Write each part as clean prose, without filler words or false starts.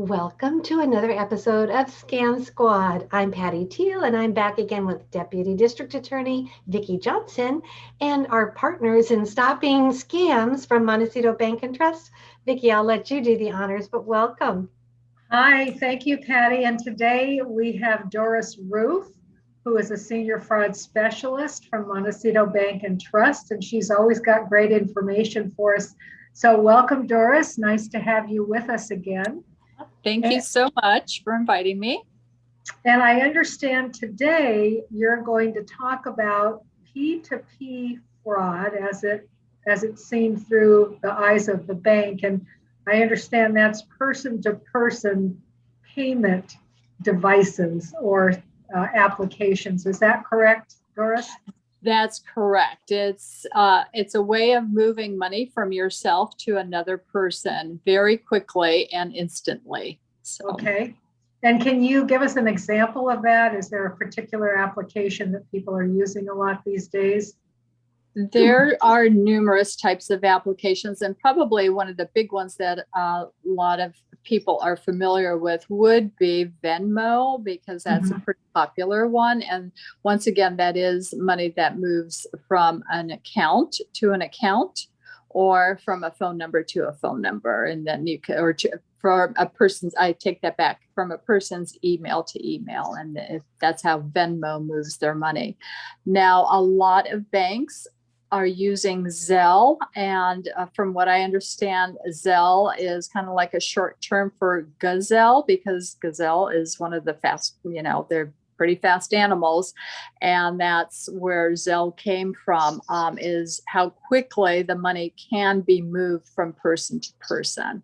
Welcome to another episode of Scam Squad. I'm Patty Teal, and I'm back again with Deputy District Attorney Vicki Johnson and our partners in stopping scams from Montecito Bank and Trust. Vicki, I'll let you do the honors, but welcome. Hi, thank you, Patty. And today we have Doris Ruth, who is a senior fraud specialist from Montecito Bank and Trust, and she's always got great information for us. So welcome, Doris. Nice to have you with us again. Thank you so much for inviting me. And I understand today you're going to talk about P2p fraud as it's seen through the eyes of the bank. And I understand that's person-to-person payment devices or applications. Is that correct, Doris? That's correct. It's a way of moving money from yourself to another person very quickly and instantly. So. Okay. And can you give us an example of that? Is there a particular application that people are using a lot these days? There are numerous types of applications, and probably one of the big ones that a lot of people are familiar with would be Venmo, because that's a pretty popular one. And once again, that is money that moves from an account to an account, or from a phone number to a phone number. And then you can, from a person's, I take that back, from a person's email to email. And that's how Venmo moves their money. Now, a lot of banks are using Zelle. And from what I understand, Zelle is kind of like a short term for gazelle, because gazelle is one of the fast, they're pretty fast animals. And that's where Zelle came from, is how quickly the money can be moved from person to person.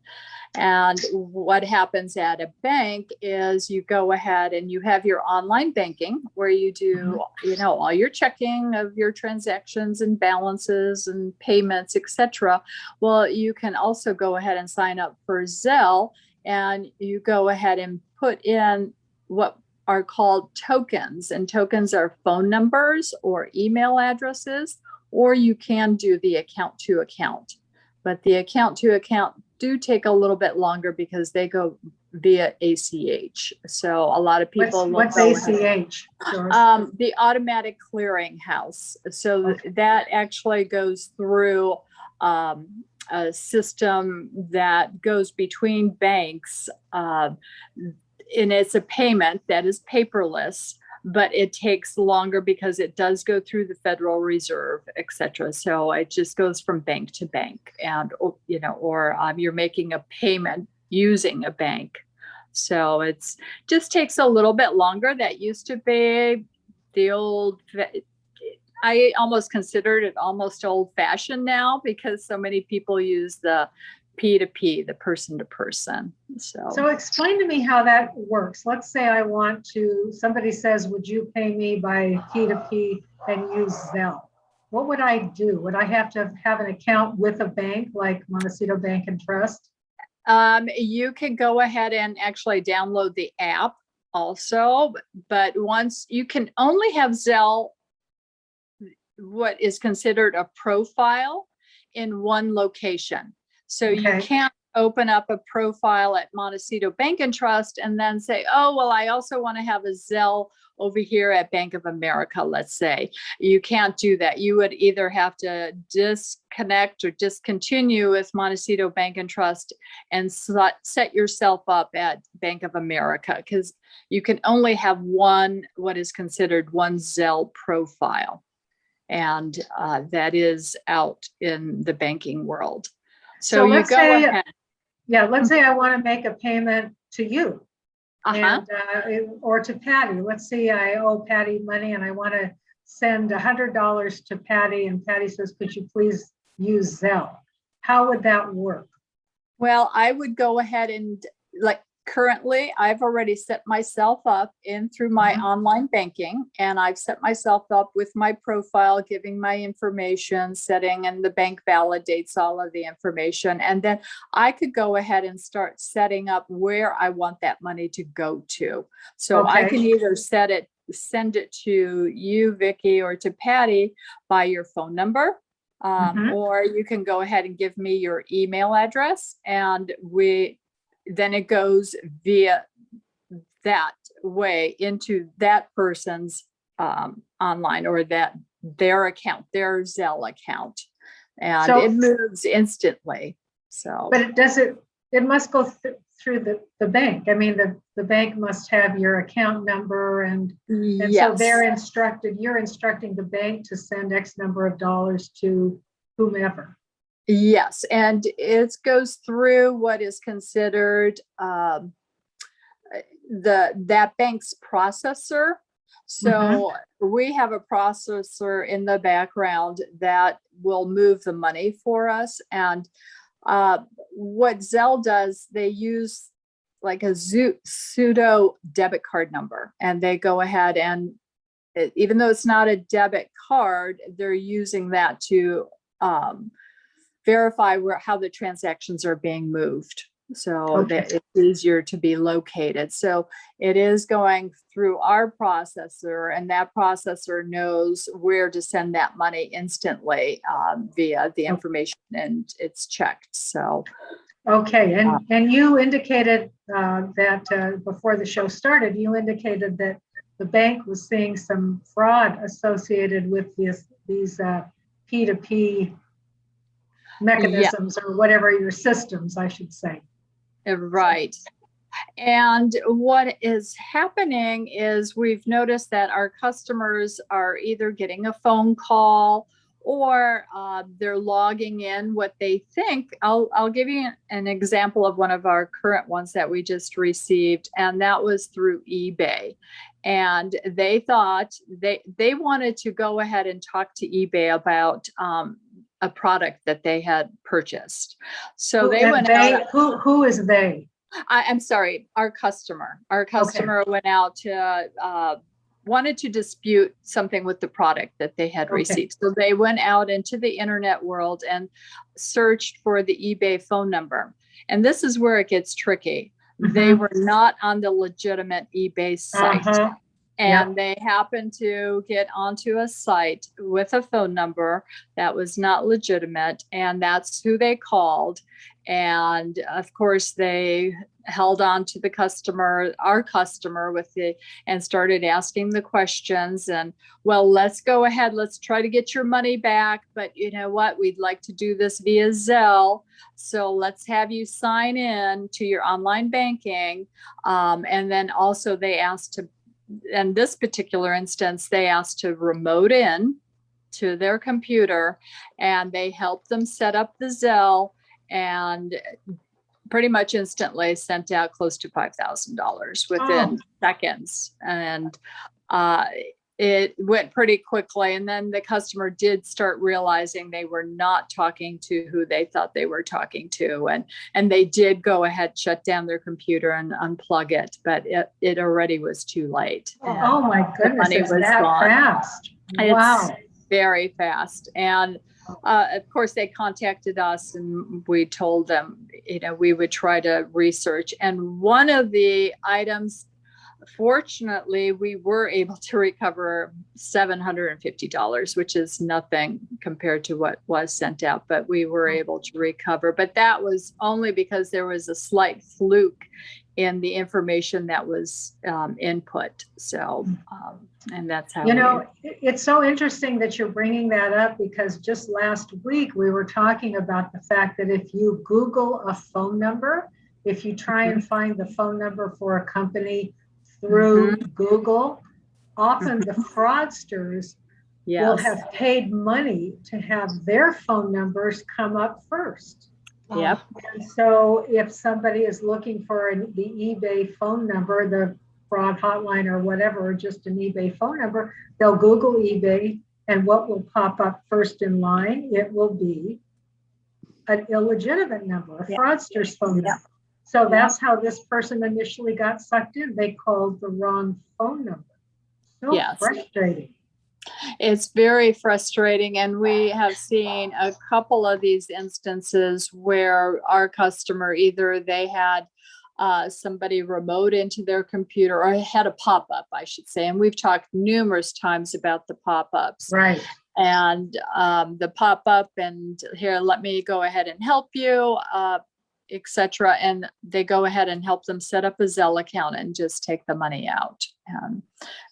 And what happens at a bank is you go ahead and you have your online banking where you do, all your checking of your transactions and balances and payments, etc. Well, you can also go ahead and sign up for Zelle, and you go ahead and put in what are called tokens, and tokens are phone numbers or email addresses, or you can do the account to account. But the account to account do take a little bit longer because they go via ACH. So a lot of people. What's ACH? The automatic clearinghouse. So that actually goes through a system that goes between banks. And it's a payment that is paperless, but it takes longer because it does go through the Federal Reserve, et cetera. So it just goes from bank to bank, and, or you're making a payment using a bank. So it's just takes a little bit longer. That used to be the old, I almost considered it almost old fashioned now, because so many people use the P2P, the person to person. So explain to me how that works. Let's say somebody says, would you pay me by P2P and use Zelle? What would I do? Would I have to have an account with a bank like Montecito Bank and Trust? You can go ahead and actually download the app also, but once you can only have Zelle, what is considered a profile, in one location. So you can't open up a profile at Montecito Bank and Trust and then say, oh, well, I also want to have a Zelle over here at Bank of America, let's say. You can't do that. You would either have to disconnect or discontinue with Montecito Bank and Trust and set yourself up at Bank of America, because you can only have what is considered one Zelle profile. And that is out in the banking world. So you go ahead. Yeah, let's say I want to make a payment to you or to Patty. Let's say I owe Patty money and I want to send $100 to Patty, and Patty says, could you please use Zelle? How would that work? Well, I would go ahead and, currently, I've already set myself up through my online banking, and I've set myself up with my profile, giving my information, setting, and the bank validates all of the information. And then I could go ahead and start setting up where I want that money to go to. So I can either send it to you, Vicki, or to Patty by your phone number. Or you can go ahead and give me your email address, and then it goes via that way into that person's online, or their account, their Zelle account, and So- it moves instantly. So, But it must go through the bank. I mean, the bank must have your account number, and so you're instructing the bank to send X number of dollars to whomever. Yes, and it goes through what is considered that bank's processor. So we have a processor in the background that will move the money for us. And what Zelle does, they use like a pseudo debit card number, and they go ahead and even though it's not a debit card, they're using that to verify how the transactions are being moved, so that it's easier to be located. So it is going through our processor, and that processor knows where to send that money instantly via the information, and it's checked. So okay, and you indicated that before the show started, you indicated that the bank was seeing some fraud associated with these P2p mechanisms, or whatever your systems, I should say. Right. And what is happening is we've noticed that our customers are either getting a phone call, or they're logging in what they think. I'll give you an example of one of our current ones that we just received, and that was through eBay. And they thought they wanted to go ahead and talk to eBay about a product that they had purchased. So they went out. Who is they? I'm sorry, our customer. Our customer went out to wanted to dispute something with the product that they had received. So they went out into the internet world and searched for the eBay phone number. And this is where it gets tricky. They were not on the legitimate eBay site. And they happened to get onto a site with a phone number that was not legitimate, and that's who they called. And of course, they held on to the customer, our customer, and started asking the questions. And, well, let's go ahead, let's try to get your money back. But you know what? We'd like to do this via Zelle. So let's have you sign in to your online banking. And then also they asked in this particular instance, they asked to remote in to their computer, and they helped them set up the Zelle, and pretty much instantly sent out close to $5,000 within seconds. And it went pretty quickly. And then the customer did start realizing they were not talking to who they thought they were talking to. And they did go ahead, shut down their computer and unplug it, but it already was too late. Oh my goodness, it's that fast. Wow. It's very fast. And of course, they contacted us, and we told them, we would try to research. And one of the items, fortunately, we were able to recover $750, which is nothing compared to what was sent out, but we were able to recover. But that was only because there was a slight fluke in the information that was input. So, and that's how it's so interesting that you're bringing that up, because just last week we were talking about the fact that if you Google a phone number, if you try and find the phone number for a company through Google, often the fraudsters will have paid money to have their phone numbers come up first. Yep. And so if somebody is looking for the eBay phone number, the fraud hotline or whatever, or just an eBay phone number, they'll Google eBay, and what will pop up first in line? It will be an illegitimate number, a fraudster's phone number. So that's how this person initially got sucked in. They called the wrong phone number. So frustrating. It's very frustrating. And we have seen a couple of these instances where our customer, either they had somebody remote into their computer, or had a pop-up, I should say. And we've talked numerous times about the pop-ups. Right. And the pop-up, and here, let me go ahead and help you. etc. And they go ahead and help them set up a Zelle account and just take the money out and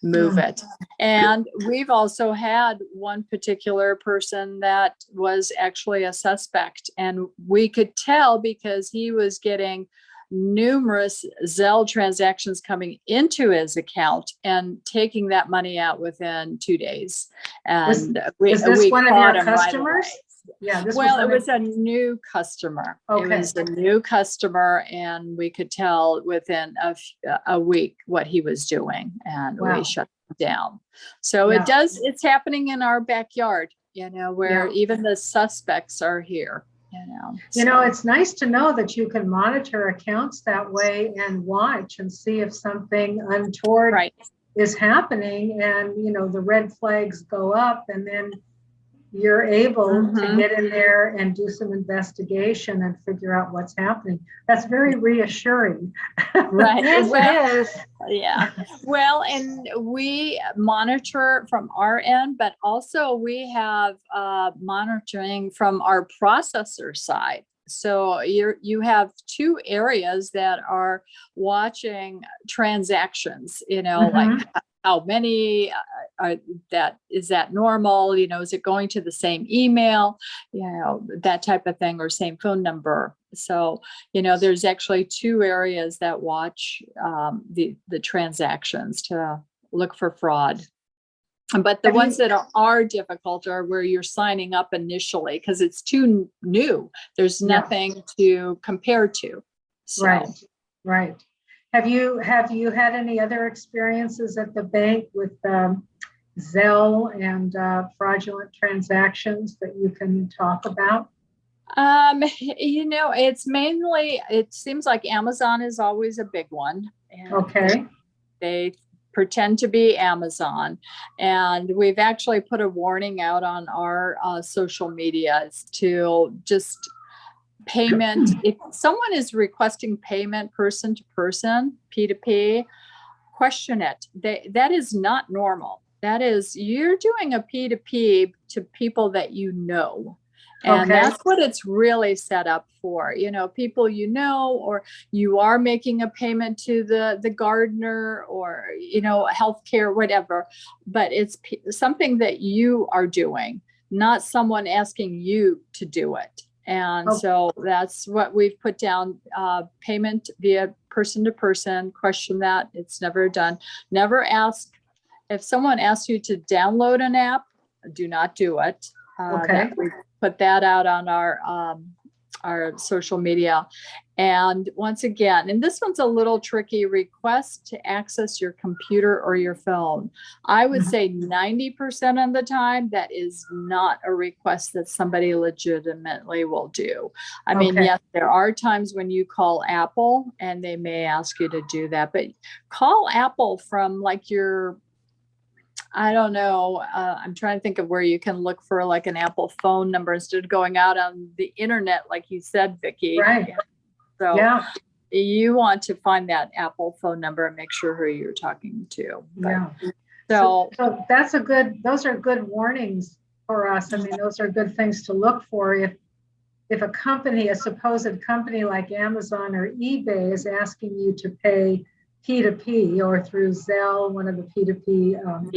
move it. And we've also had one particular person that was actually a suspect, and we could tell because he was getting numerous Zelle transactions coming into his account and taking that money out within 2 days. And is this we one of caught your him right customers? away. Yeah. Well, it was a new customer. Okay. It was a new customer, and we could tell within a week what he was doing, and Wow. we shut him down. So Yeah. it's happening in our backyard, where Yeah. even the suspects are here. It's nice to know that you can monitor accounts that way and watch and see if something untoward is happening, and the red flags go up, and then you're able to get in there and do some investigation and figure out what's happening. That's very reassuring. Right. Yes, it is. Yeah. Well, and we monitor from our end, but also we have monitoring from our processor side. So you have two areas that are watching transactions, like how many is that normal? Is it going to the same email, that type of thing, or same phone number? So, there's actually two areas that watch the transactions to look for fraud. But the ones that are difficult are where you're signing up initially because it's too new. There's nothing to compare to. So. Right. Have you had any other experiences at the bank with Zelle and fraudulent transactions that you can talk about? It's mainly, it seems like Amazon is always a big one. And okay. They pretend to be Amazon. And we've actually put a warning out on our social medias to just payment. If someone is requesting payment person to person, P2P, question it. That is not normal. That is, you're doing a P2P to people that you know. And that's what it's really set up for, people or you are making a payment to the gardener or, healthcare, whatever. But it's something that you are doing, not someone asking you to do it. And so that's what we've put down, payment via person to person, question that. It's never done. Never ask. If someone asks you to download an app, do not do it. We put that out on our social media. And once again, and this one's a little tricky, request to access your computer or your phone. I would say 90% of the time, that is not a request that somebody legitimately will do. I mean, yes, there are times when you call Apple and they may ask you to do that, but call Apple from like your, I don't know. I'm trying to think of where you can look for like an Apple phone number instead of going out on the internet, like you said, Vicki. Right. So you want to find that Apple phone number and make sure who you're talking to. But, so those are good warnings for us. I mean, those are good things to look for. If a company, a supposed company like Amazon or eBay is asking you to pay P2P or through Zelle, one of the P2P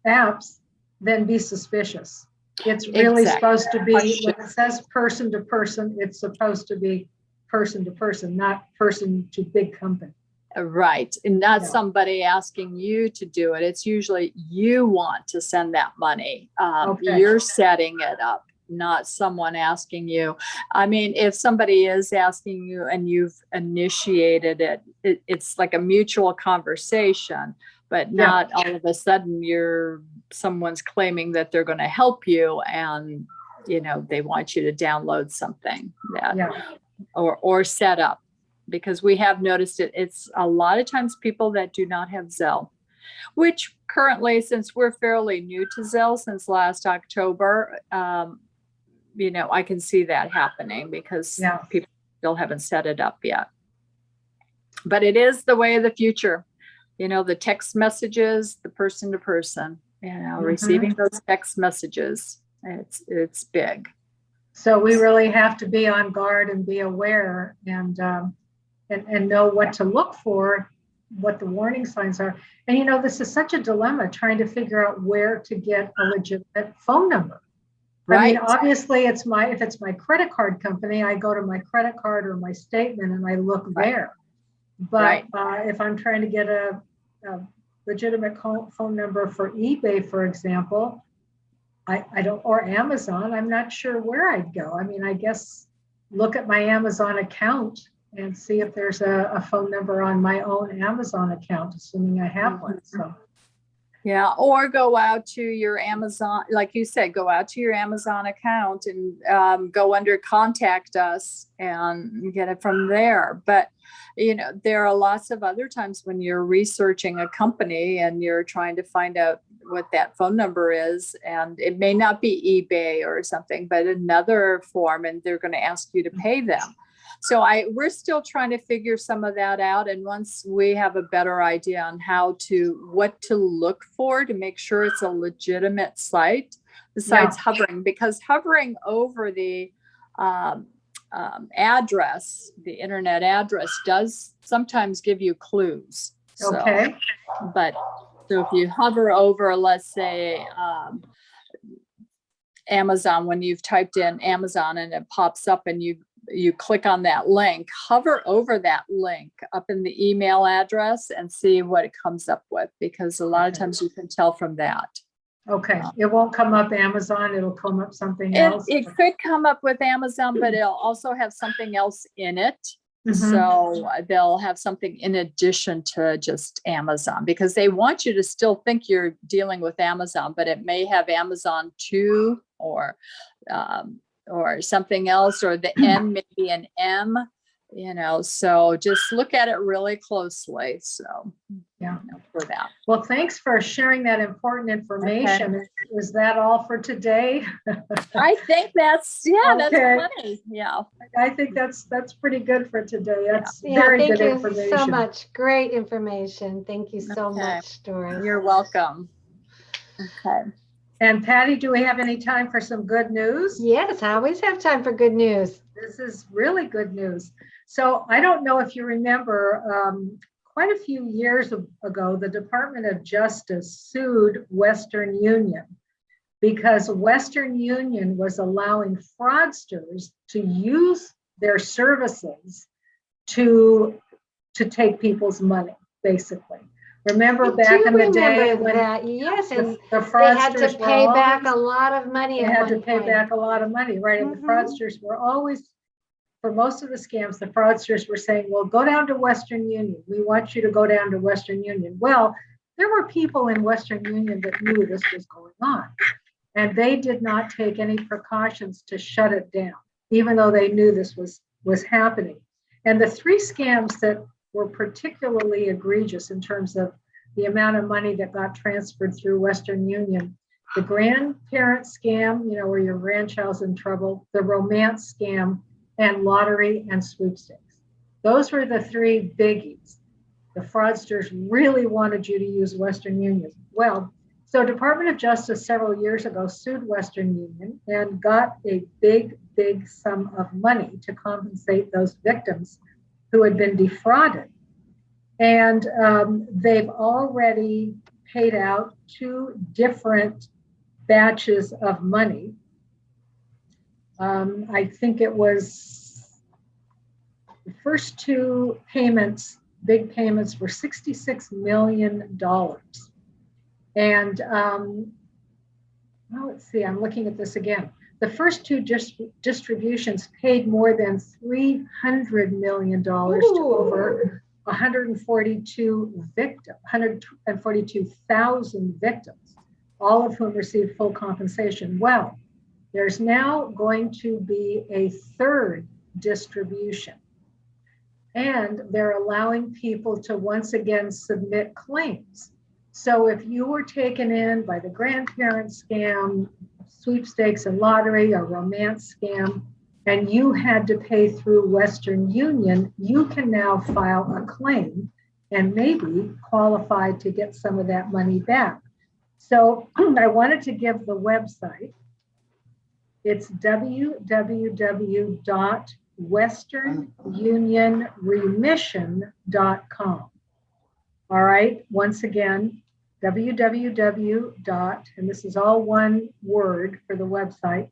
apps, then be suspicious. It's really supposed to be, when it says person to person, it's supposed to be person to person, not person to big company. Right. And not somebody asking you to do it. It's usually you want to send that money. You're setting it up, not someone asking you. I mean, if somebody is asking you and you've initiated it, it's like a mutual conversation, but not all of a sudden someone's claiming that they're going to help you and, they want you to download something or set up, because we have noticed it's a lot of times people that do not have Zelle, which currently, since we're fairly new to Zelle since last October, I can see that happening because people still haven't set it up yet. But it is the way of the future. The text messages, the person to person, receiving those text messages, it's big. So we really have to be on guard and be aware and know what to look for, what the warning signs are. And this is such a dilemma, trying to figure out where to get a legitimate phone number. Right. I mean, obviously if it's my credit card company, I go to my credit card or my statement and I look there. But if I'm trying to get a legitimate phone number for eBay, for example, I don't, or Amazon, I'm not sure where I'd go. I mean, I guess look at my Amazon account and see if there's a phone number on my own Amazon account, assuming I have one. So. Yeah, or go out to your Amazon, like you said, go out to your Amazon account and go under contact us and get it from there. But, there are lots of other times when you're researching a company and you're trying to find out what that phone number is. And it may not be eBay or something, but another form, and they're going to ask you to pay them. So we're still trying to figure some of that out. And once we have a better idea on what to look for to make sure it's a legitimate site, besides hovering, because hovering over the address, the internet address, does sometimes give you clues. So, okay. So if you hover over, let's say, Amazon, when you've typed in Amazon and it pops up and you click on that link, hover over that link up in the email address and see what it comes up with, because a lot of times you can tell from that. Okay. It won't come up Amazon. It'll come up something else. It could come up with Amazon, but it'll also have something else in it. Mm-hmm. So they'll have something in addition to just Amazon, because they want you to still think you're dealing with Amazon, but it may have Amazon 2 or something else, or the N may be an M, so just look at it really closely. So for that. Well, thanks for sharing that important information. Okay. Was that all for today? I think that's plenty. Yeah. I think that's pretty good for today. That's very good information. Thank you so much. Great information. Thank you so much, Doris. You're welcome. Okay. And Patty, do we have any time for some good news? Yes, I always have time for good news. This is really good news. So I don't know if you remember, quite a few years ago, the Department of Justice sued Western Union because Western Union was allowing fraudsters to use their services to take people's money, basically. Remember back in the day when yes, and the fraudsters they had to pay back a lot of money. They had to pay back a lot of money, right? And the fraudsters were always, for most of the scams, the fraudsters were saying, well, go down to Western Union. We want you to go down to Western Union. Well, there were people in Western Union that knew this was going on, and they did not take any precautions to shut it down, even though they knew this was happening. And the 3 scams that were particularly egregious in terms of the amount of money that got transferred through Western Union: the grandparent scam, where your grandchild's in trouble, the romance scam, and lottery and sweepstakes. Those were the 3 biggies. The fraudsters really wanted you to use Western Union. Well, so Department of Justice several years ago sued Western Union and got a big sum of money to compensate those victims who had been defrauded. And they've already paid out 2 different batches of money. I think it was the first 2 payments, big payments, were $66 million. And well, let's see, I'm looking at this again. The first 2 distributions paid more than $300 million to over 142,000 victims, all of whom received full compensation. Well, there's now going to be a 3rd distribution, and they're allowing people to once again submit claims. So if you were taken in by the grandparent scam, sweepstakes and lottery, or romance scam, and you had to pay through Western Union, you can now file a claim and maybe qualify to get some of that money back. So I wanted to give the website. It's www.westernunionremission.com. All right, once again, and this is all one word for the website,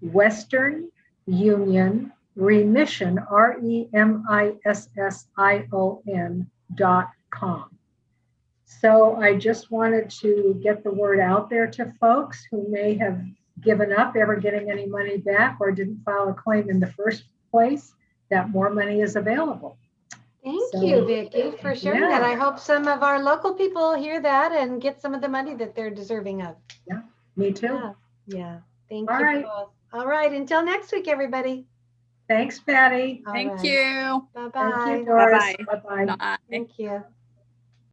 Western Union Remission, REMISSION.com. So I just wanted to get the word out there to folks who may have given up ever getting any money back or didn't file a claim in the first place, that more money is available. Thank you, Vicki, for sharing that. I hope some of our local people hear that and get some of the money that they're deserving of. Yeah, me too. Yeah. Thank All you right. both. All right. Until next week, everybody. Thanks, Patty. Thank you. Bye-bye. Thank you, Doris. Bye-bye. Bye-bye. Bye. Thank you.